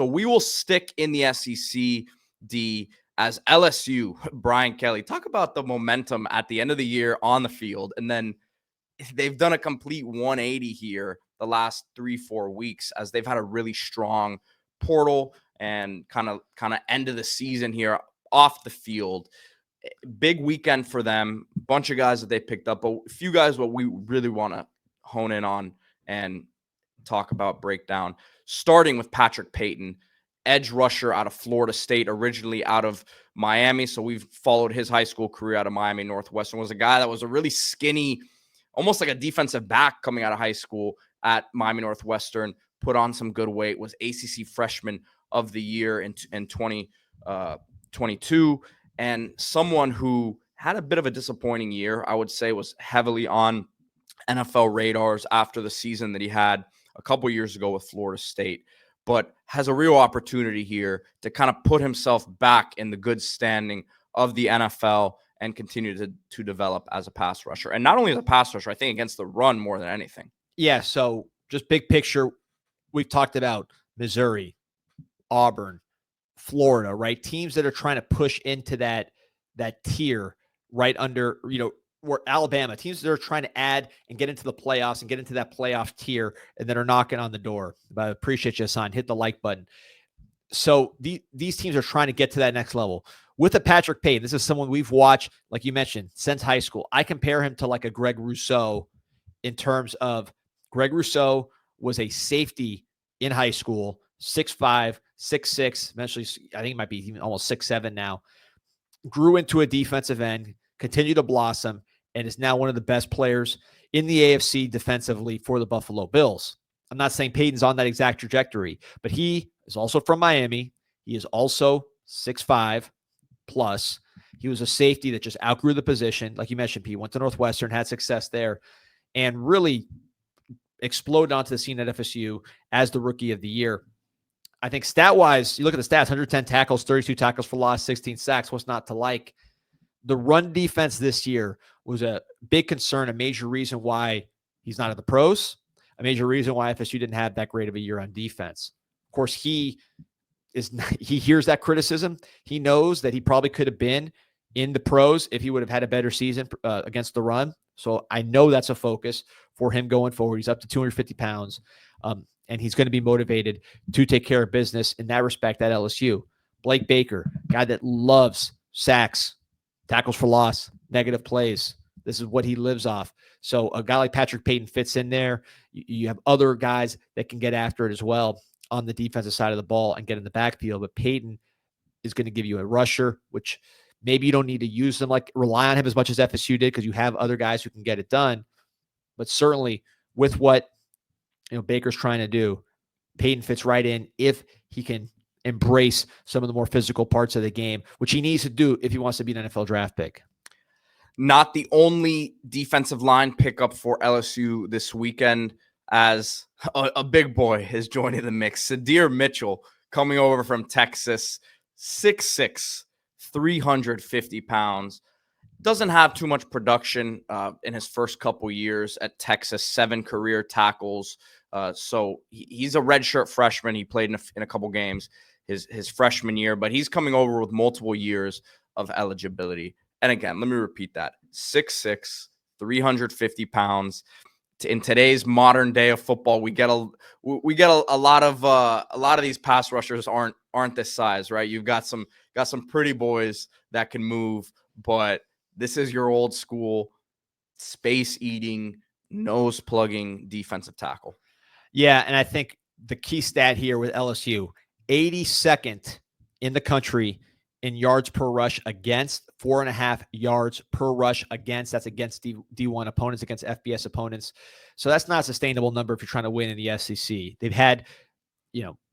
So we will stick in the SEC, as LSU, Brian Kelly. Talk about the momentum at the end of the year on the field. And then they've done a complete 180 here the last 3-4 weeks, as they've had a really strong portal and kind of end of the season here off the field. Big weekend for them. Bunch of guys that they picked up, but a few guys what we really want to hone in on and talk about, breakdown, starting with Patrick Payton, edge rusher out of Florida State, originally out of Miami. So we've followed his high school career out of Miami Northwestern. Was a guy that was a really skinny, almost like a defensive back coming out of high school at Miami Northwestern, put on some good weight, was ACC Freshman of the Year in 2022, and someone who had a bit of a disappointing year, I would say, was heavily on NFL radars after the season that he had a couple years ago with Florida State, but has a real opportunity here to kind of put himself back in the good standing of the NFL and continue to develop as a pass rusher. And not only as a pass rusher, I think against the run more than anything. Yeah, so just big picture, we've talked about Missouri, Auburn, Florida, right? Teams that are trying to push into that tier right under, where Alabama, teams that are trying to add and get into the playoffs and get into that playoff tier and that are knocking on the door. But I appreciate you, Hassan. Hit the like button. So these teams are trying to get to that next level. With a Patrick Payton, this is someone we've watched, like you mentioned, since high school. I compare him to like a Greg Rousseau in terms of Greg Rousseau was a safety in high school, 6'5", 6'6", eventually I think he might be even almost 6'7" now. Grew into a defensive end, continued to blossom, and is now one of the best players in the AFC defensively for the Buffalo Bills. I'm not saying Payton's on that exact trajectory, but he is also from Miami. He is also 6'5" plus. He was a safety that just outgrew the position. Like you mentioned, Pete, went to Northwestern, had success there, and really exploded onto the scene at FSU as the Rookie of the Year. I think stat-wise, you look at the stats, 110 tackles, 32 tackles for loss, 16 sacks. What's not to like? The run defense this year was a big concern, a major reason why he's not at the pros, a major reason why FSU didn't have that great of a year on defense. Of course, he hears that criticism. He knows that he probably could have been in the pros if he would have had a better season against the run. So I know that's a focus for him going forward. He's up to 250 pounds, and he's going to be motivated to take care of business in that respect at LSU. Blake Baker, guy that loves sacks, tackles for loss, negative plays. This is what he lives off. So a guy like Patrick Payton fits in there. You have other guys that can get after it as well on the defensive side of the ball and get in the backfield. But Payton is going to give you a rusher, which maybe you don't need to use them, like rely on him as much as FSU did, because you have other guys who can get it done. But certainly with what Baker's trying to do, Payton fits right in if he can embrace some of the more physical parts of the game, which he needs to do if he wants to be an NFL draft pick. Not the only defensive line pickup for LSU this weekend, as a big boy is joining the mix. Sydir Mitchell, coming over from Texas, 6'6", 350 pounds. Doesn't have too much production in his first couple years at Texas, 7 career tackles. So he's a redshirt freshman. He played in a couple games his freshman year, but he's coming over with multiple years of eligibility. And again, let me repeat that: 6'6", 350 pounds. In today's modern day of football, we get a lot of these pass rushers aren't this size, right? You've got some pretty boys that can move, but this is your old school space eating, nose plugging defensive tackle. Yeah, and I think the key stat here with LSU, 82nd in the country in yards per rush against, 4.5 yards per rush against. That's against D1 opponents, against FBS opponents. So that's not a sustainable number if you're trying to win in the SEC. They've had,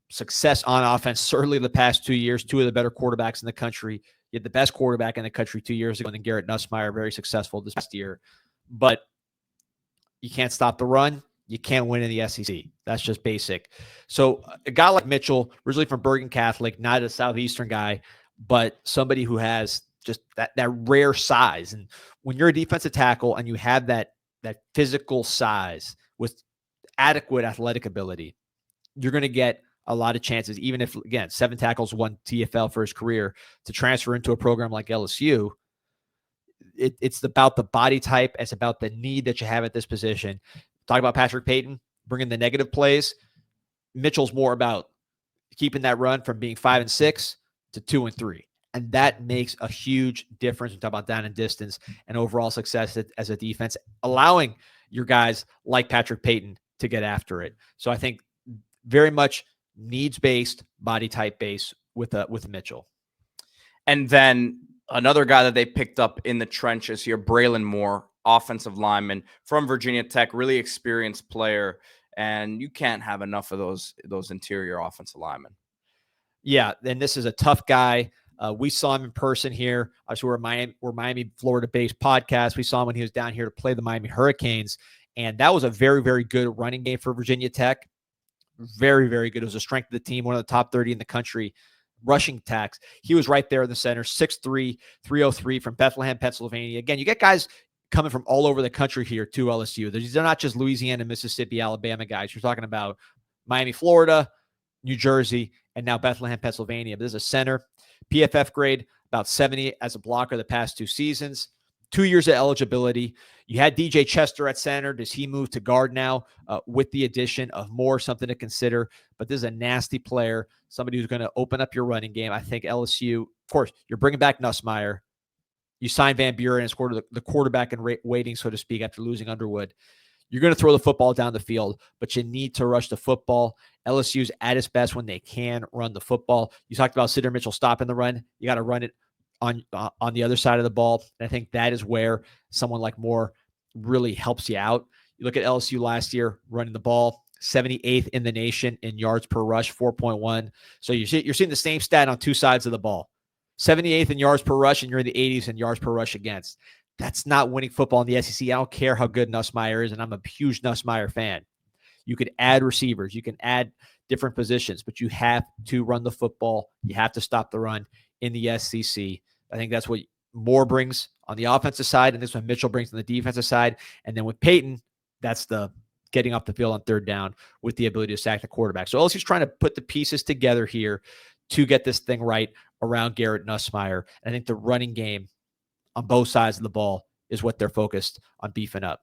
success on offense, certainly the past 2 years, 2 of the better quarterbacks in the country. You had the best quarterback in the country 2 years ago, and then Garrett Nussmeier, very successful this past year. But you can't stop the run. You can't win in the SEC. That's just basic. So a guy like Mitchell, originally from Bergen Catholic, not a Southeastern guy, but somebody who has just that rare size. And when you're a defensive tackle and you have that physical size with adequate athletic ability, you're going to get a lot of chances, even if, again, 7 tackles, 1 TFL for his career, to transfer into a program like LSU. It's about the body type. It's about the need that you have at this position. Talk about Patrick Payton, bringing the negative plays. Mitchell's more about keeping that run from being 5 and 6 to 2 and 3. And that makes a huge difference. We talk about down and distance and overall success as a defense, allowing your guys like Patrick Payton to get after it. So I think very much needs-based, body type base with Mitchell. And then another guy that they picked up in the trenches here, Braylon Moore, offensive lineman from Virginia Tech, really experienced player. And you can't have enough of those interior offensive linemen. Yeah, and this is a tough guy. We saw him in person here. Obviously, we're Miami, Florida-based podcast. We saw him when he was down here to play the Miami Hurricanes, and that was a very, very good running game for Virginia Tech. Very, very good. It was a strength of the team, one of the top 30 in the country. Rushing attacks. He was right there in the center, 6'3", 303 from Bethlehem, Pennsylvania. Again, you get guys coming from all over the country here to LSU. They're not just Louisiana, Mississippi, Alabama guys. You're talking about Miami, Florida, New Jersey, and now Bethlehem, Pennsylvania. But this is a center. PFF grade, about 70 as a blocker the past 2 seasons. 2 years of eligibility. You had DJ Chester at center. Does he move to guard now with the addition of Moore? Something to consider. But this is a nasty player, somebody who's going to open up your running game. I think LSU, of course, you're bringing back Nussmeier. You signed Van Buren as the quarterback in waiting, so to speak, after losing Underwood. You're going to throw the football down the field, but you need to rush the football. LSU's at its best when they can run the football. You talked about Sydir Mitchell stopping the run. You got to run it on the other side of the ball. And I think that is where someone like Moore really helps you out. You look at LSU last year running the ball, 78th in the nation in yards per rush, 4.1. So you're seeing the same stat on 2 sides of the ball. 78th in yards per rush, and you're in the 80s in yards per rush against. That's not winning football in the SEC. I don't care how good Nussmeier is, and I'm a huge Nussmeier fan. You could add receivers. You can add different positions, but you have to run the football. You have to stop the run in the SEC. I think that's what Moore brings on the offensive side, and this is what Mitchell brings on the defensive side. And then with Payton, that's the getting off the field on 3rd down with the ability to sack the quarterback. So LSU's trying to put the pieces together here to get this thing right around Garrett Nussmeier. And I think the running game on both sides of the ball is what they're focused on beefing up.